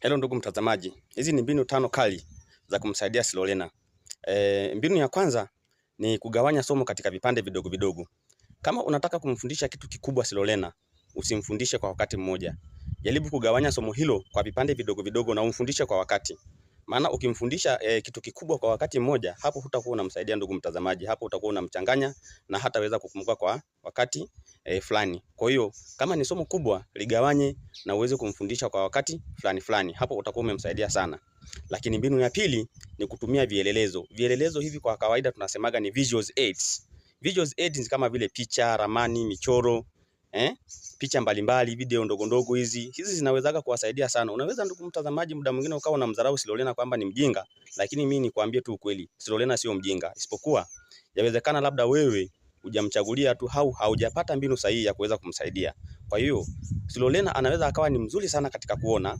Hello ndugu mtazamaji, hizi ni mbinu 5 kali za kumsaidia Silolena. Mbinu ya kwanza ni kugawanya somo katika vipande vidogo vidogo. Kama unataka kumfundisha kitu kikubwa Silolena, usimfundishe kwa wakati mmoja. Jaribu kugawanya somo hilo kwa vipande vidogo vidogo na umfundishe kwa wakati. Maana ukimfundisha kitu kikubwa kwa wakati mmoja, hapo hutakuwa unamsaidia ndugu mtazamaji, hapo utakuwa unamchanganya na hataweza kukumbuka kwa wakati fulani. Kwa hiyo kama ni somo kubwa ligawanye na uweze kumfundisha kwa wakati fulani, hapo utakuwa umemsaidia sana. Lakini mbinu ya pili ni kutumia vielelezo. Vielelezo hivi kwa kawaida tunasemaga ni visual aids. Visual aids kama vile picha, ramani, michoro, picha mbalimbali, video ndogo ndogo hizi zinawezaga kuwasaidia sana. Unaweza ndugu mtazamaji, muda mwingine ukawa unamdharau Silolena kwamba ni mjinga, lakini mimi nikwambie tu ukweli, Silolena sio mjinga, isipokuwa yawezekana labda wewe hujamchagulia tu au haujapata mbinu sahihi ya kuweza kumsaidia. Kwa hiyo Silolena anaweza akawa ni mzuri sana katika kuona,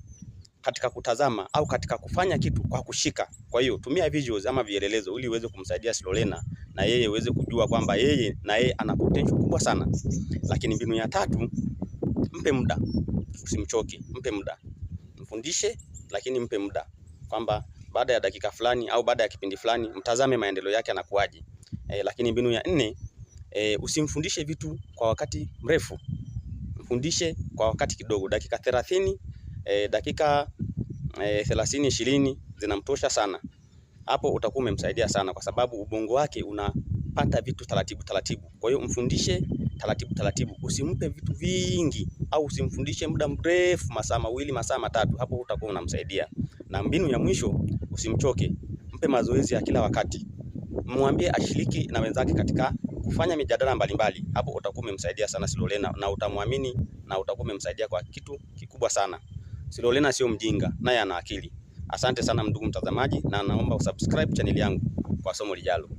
katika kutazama au katika kufanya kitu kwa kushika. Kwa hiyo tumia visuals ama vielelezo ili uweze kumsaidia Silolena na yeye uweze kujua kwamba yeye ana potential kubwa sana. Lakini mbinu ya tatu, mpe muda. Usimchoke, mpe muda. Mfundishe lakini mpe muda. Kwamba baada ya dakika fulani au baada ya kipindi fulani mtazame maendeleo yake anakuaje. Lakini mbinu ya nne, usimfundishe vitu kwa wakati mrefu. Mfundishe kwa wakati kidogo, dakika 30, dakika 30 20 zinamtosha sana. Hapo utakuwa umemsaidia sana kwa sababu ubongo wake unapata vitu taratibu taratibu. Kwa hiyo mfundishe taratibu taratibu, usimpe vitu vingi au usimfundishe muda mrefu, masaa mawili, masaa matatu, hapo utakuwa unamsaidia. Na mbinu ya mwisho, usimchoke, mpe mazoezi ya kila wakati. Mwambie ashiriki na wenzake katika kufanya mijadala mbalimbali, hapo utakuwa umemsaidia sana Silolena na utamwamini na utakuwa umemsaidia kwa kitu kikubwa sana. Silolena sio mjinga, naye ana akili. Asante sana ndugu mtazamaji, na naomba usubscribe channel yangu kwa somo lijalo.